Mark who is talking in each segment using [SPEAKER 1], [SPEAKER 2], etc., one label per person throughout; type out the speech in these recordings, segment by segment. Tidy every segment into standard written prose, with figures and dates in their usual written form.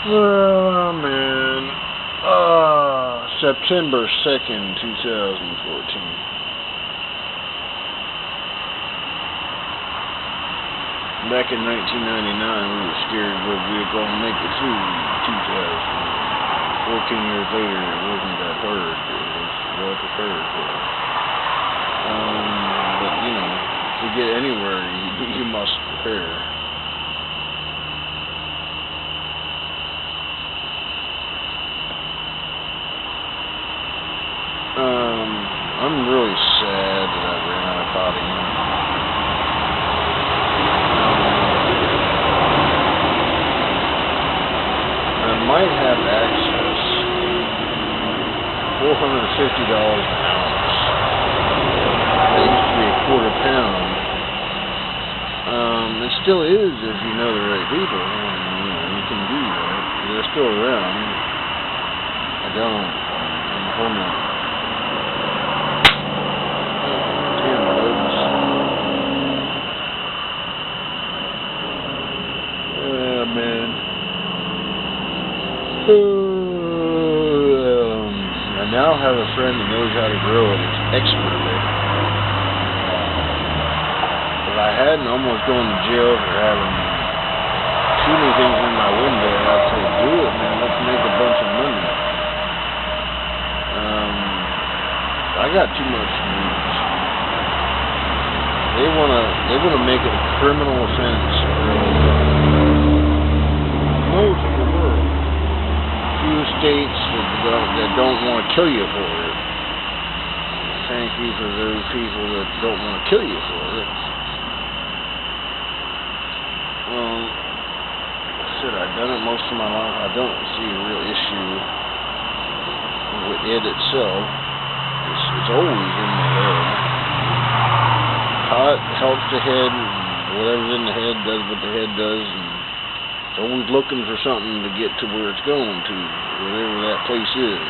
[SPEAKER 1] Oh, man. September 2nd, 2014. Back in 1999, we were scared whether we were going to make it through 2000. 14 years later, it wasn't that hard. It was well prepared for us. But, to get anywhere, you must prepare. I'm really sad that I ran out of potting. I might have access. $450 an ounce. That used to be a quarter pound. It still is if you know the right people. You can do that. They're still around. I don't. I'm a hermit. Man. I now have a friend who knows how to grow it expertly. If I hadn't almost gone to jail for having too many things in my window, I'd say, do it, man. Let's make a bunch of money. I got too much to lose. They wanna make it a criminal offense. Most of the world. Few states that don't want to kill you for it. Thank you for those people that don't want to kill you for it. Well, I said I've done it most of my life. I don't see a real issue with it itself. It's always in the head. Pot helps the head. Whatever's in the head does what the head does. Always looking for something to get to where it's going to, whatever that place is.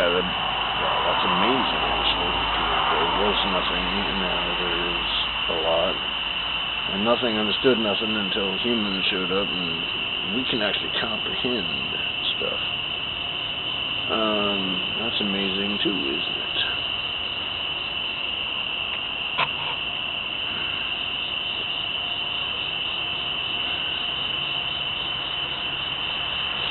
[SPEAKER 1] That's amazing, actually. There was nothing, and now there is a lot. And nothing understood nothing until humans showed up, and we can actually comprehend stuff. That's amazing too, isn't it?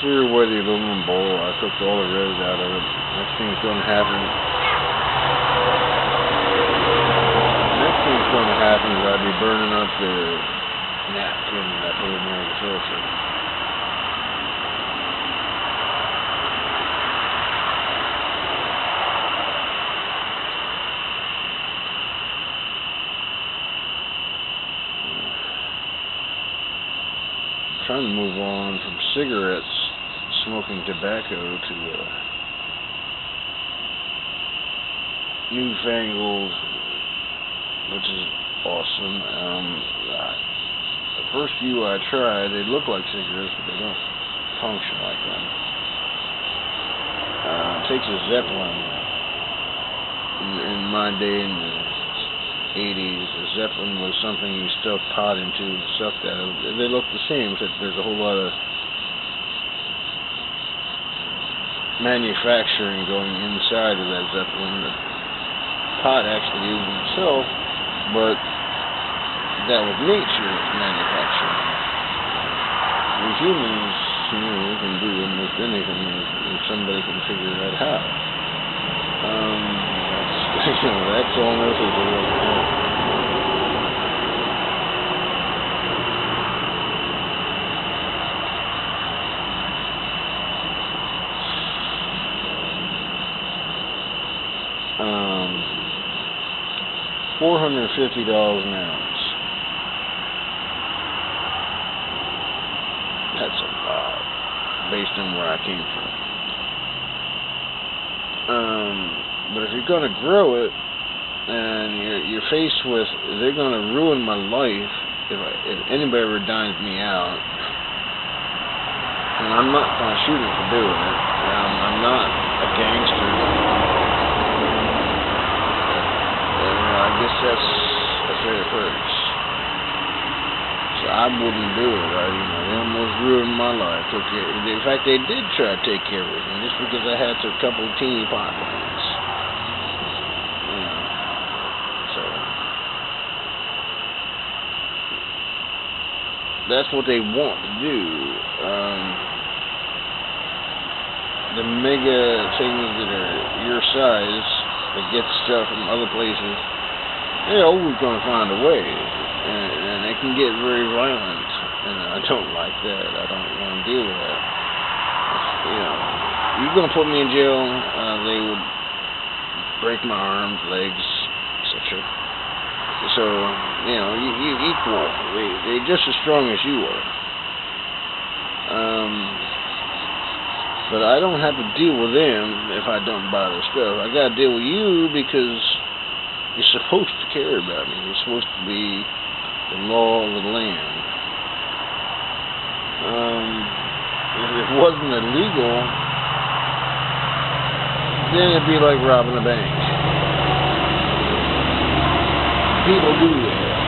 [SPEAKER 1] Threw away the aluminum bowl. I cooked all the res out of it. Next thing's going to happen. Is I'd be burning up the napkin that I put in there the filter. Trying to move on from cigarettes, smoking tobacco to newfangled, which is awesome. The first few I tried, they look like cigarettes, but they don't function like them. It takes a Zeppelin. In my day, in the 80s, a Zeppelin was something you stuffed pot into and sucked out of. They look the same, except there's a whole lot of manufacturing going inside of that Zeppelin. The pot actually used itself, but that was nature's manufacturing. We humans, we can do almost anything if somebody can figure that out. That's all there is to it. $450 an ounce. That's a lot, based on where I came from. But if you're going to grow it, and you're faced with, they're going to ruin my life if anybody ever dines me out. And I'm not going to shoot them for doing it. I'm not a gangster. I guess that's a fair purchase. So I wouldn't do it. They almost ruined my life. In fact, they did try to take care of it, just because I had a couple of teeny pot plants. So that's what they want to do. The mega things that are your size that get stuff from other places, they're always going to find a way, and they can get very violent, and I don't like that. I don't want to deal with that. You're going to put me in jail, they would break my arms, legs, etc. So, you equal. They're just as strong as you are. But I don't have to deal with them if I don't buy their stuff. I got to deal with you because you're supposed to care about me. You're supposed to be the law of the land. If it wasn't illegal, then it'd be like robbing a bank. People do that.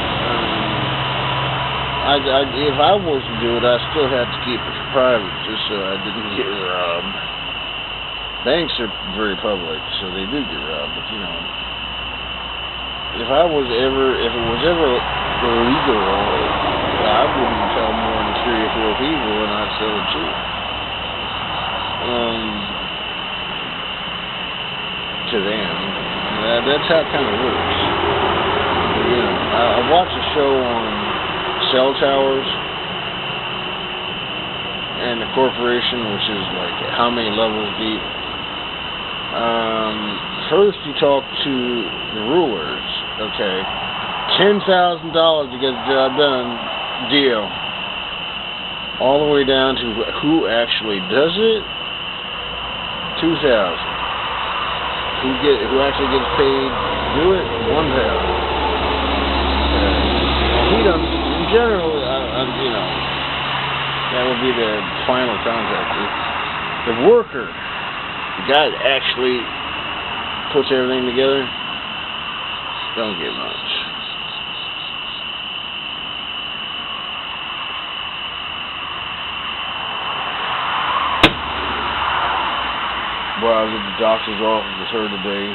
[SPEAKER 1] If I was to do it, I still had to keep it private just so I didn't get robbed. Banks are very public, so they do get robbed. But if it was ever illegal, I wouldn't tell more than 3 or 4 people, and I'd sell it cheap. To them, that's how it kind of works. I watched a show on cell towers and the corporation, which is like how many levels deep. First you talk to the rulers, okay, $10,000 to get the job done, deal. All the way down to who actually does it, $2,000. Who actually gets paid to do it, $1,000. In general, that would be the final contractor. The worker, the guy that actually puts everything together, don't get much. Well, I was at the doctor's office with her today.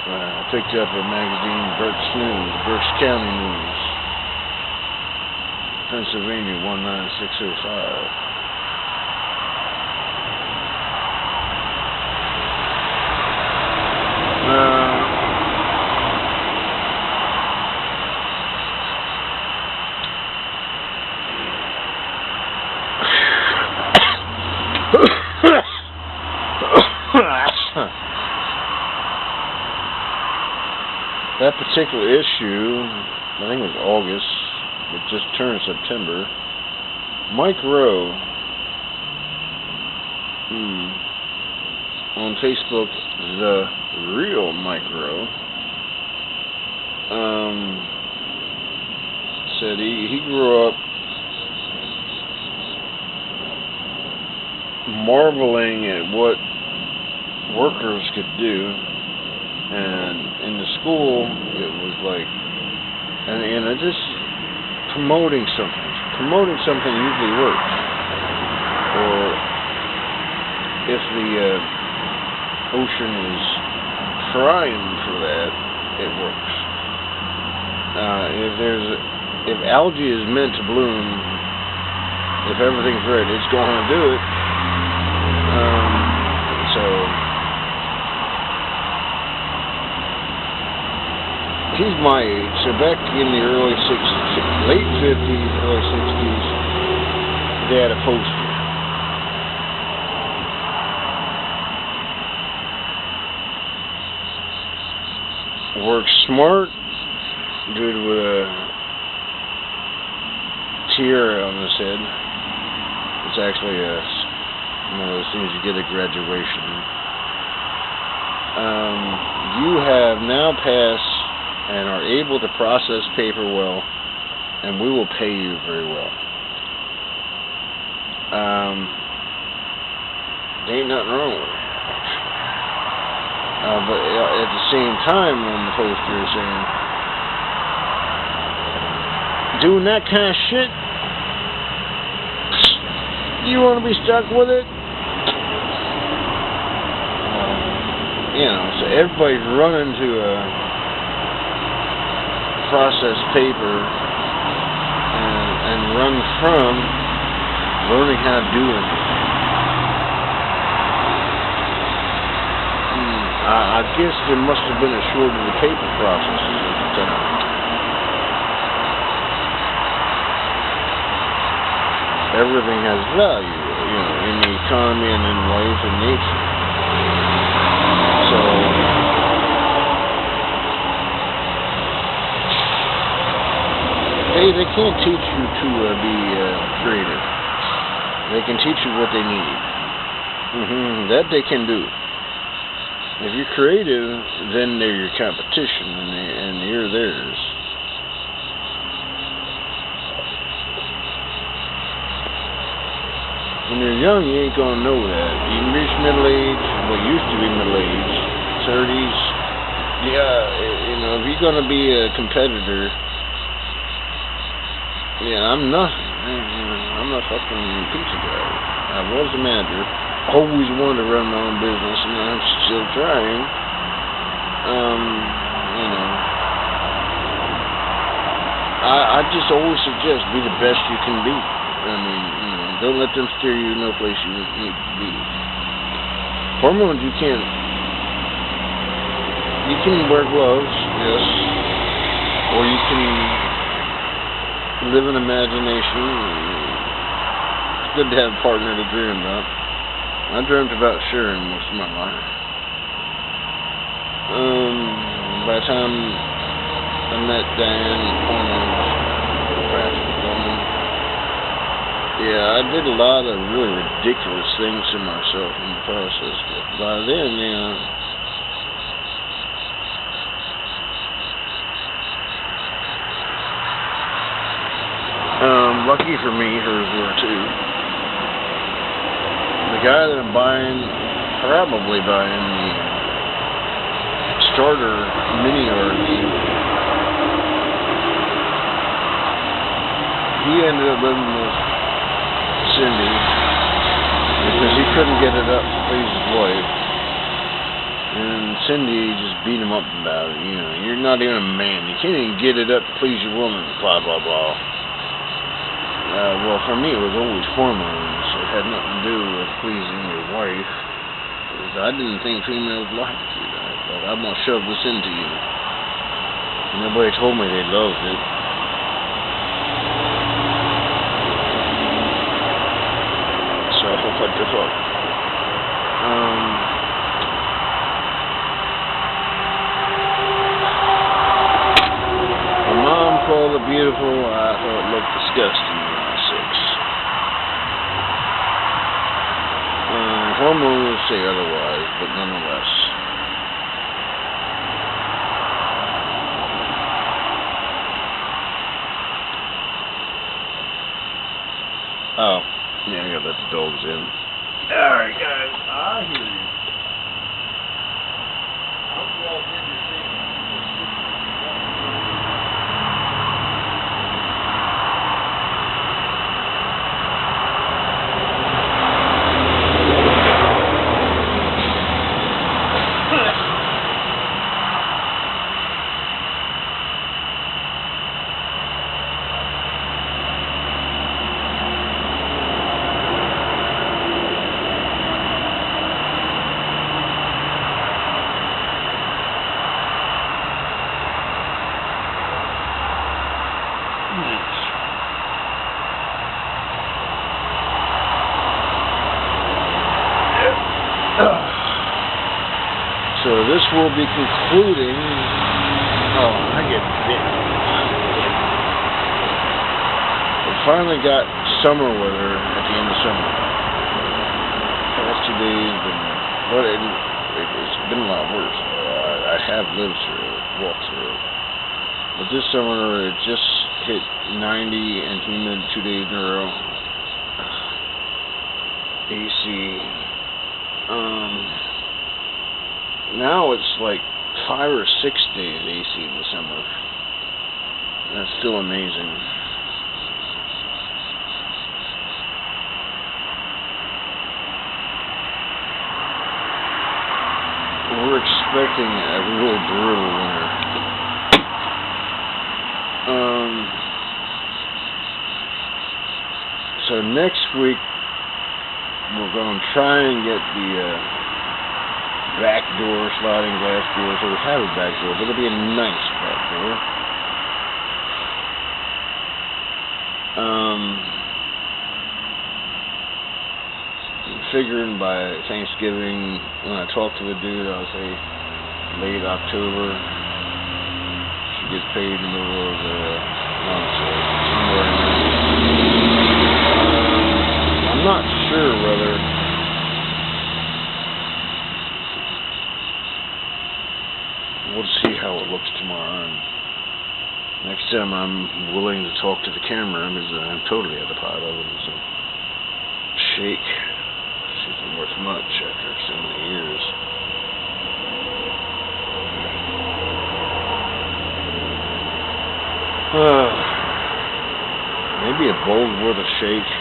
[SPEAKER 1] I picked up a magazine, Berks News, Berks County News, Pennsylvania 19605. That particular issue, I think it was August, it just turned September. Mike Rowe, on Facebook, the real Mike Rowe, said he grew up marveling at what workers could do. And in the school, it was like, and it just promoting something. Promoting something usually works. Or if the ocean is trying for that, it works. If algae is meant to bloom, if everything's right, it's going to do it. He's my age, so back in the early 60s, late 50s, early 60s, they had a poster. Work smart, dude with a tiara on his head. It's actually one of those things you get at graduation. You have now passed and are able to process paper well, and we will pay you very well. There ain't nothing wrong with it. But at the same time, on the poster is saying, doing that kind of shit, you want to be stuck with it? You know, so everybody's running to process paper and run from learning how to do it. I guess there must have been a shortage of paper processes at the time. Everything has value, you know, in the economy and in life and nature. So, they can't teach you to be creative. They can teach you what they need. That they can do. If you're creative, then they're your competition, and you're theirs. When you're young, you ain't gonna know that. You can reach middle age, what used to be middle age, 30s. Yeah, you know, if you're gonna be a competitor, yeah, I'm nothing. I'm a fucking pizza guy. I was a manager. Always wanted to run my own business, and I'm still trying. You know, I just always suggest be the best you can be. I mean, you know, don't let them steer you no place you need to be. Hormones, you can wear gloves, yes, or you can live in imagination. It's good to have a partner to dream about. I dreamt about Sharon most of my life. By the time I met Diane Hormones, practical woman, yeah, I did a lot of really ridiculous things to myself in the process. But by then, you know, lucky for me, hers were too. The guy that I'm probably buying the starter mini RV, he ended up living with Cindy because he couldn't get it up to please his wife, and Cindy just beat him up about it. You know, you're not even a man. You can't even get it up to please your woman. Blah blah blah. Well, for me, it was always hormones. It had nothing to do with pleasing your wife. I didn't think females liked you. I thought, I'm going to shove this into you. And nobody told me they loved it. So, what the fuck? My mom called it beautiful. I thought it looked disgusting. Hormones say otherwise, but nonetheless. Oh, yeah, I gotta let the dogs in. Alright, guys, I hear you. Hope you all did your thing. So this will be concluding. Oh, I get bit. We finally got summer weather at the end of summer. Past 2 days, it's been a lot worse. I have lived through it, walked through it. But this summer, it just hit 90 and humid 2 days in a row. AC. now it's like 5 or 6 days AC in the summer. That's still amazing. We're expecting a real brutal winter. So next week we're going to try and get the back door, sliding glass door. So we have a back door, but it'll be a nice back door. Figuring by Thanksgiving, when I talk to the dude, I'll say late October. She gets paid in the middle of the month, so somewhere in there. I'm not sure whether we'll see how it looks tomorrow. And next time I'm willing to talk to the camera because I'm totally at the pot of it. So shake. Isn't worth much after so many years. Maybe a bowl's worth of shake.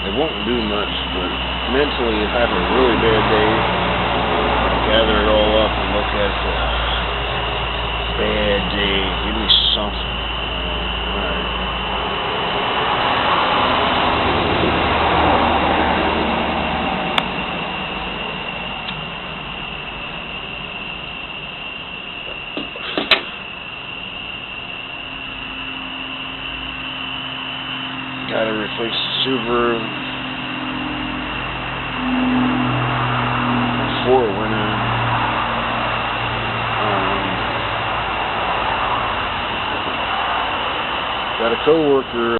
[SPEAKER 1] It won't do much, but mentally, if I have a really bad day, gather it all up and look at bad day. Give me something. Alright. Gotta replace the Subaru before it went in. Got a coworker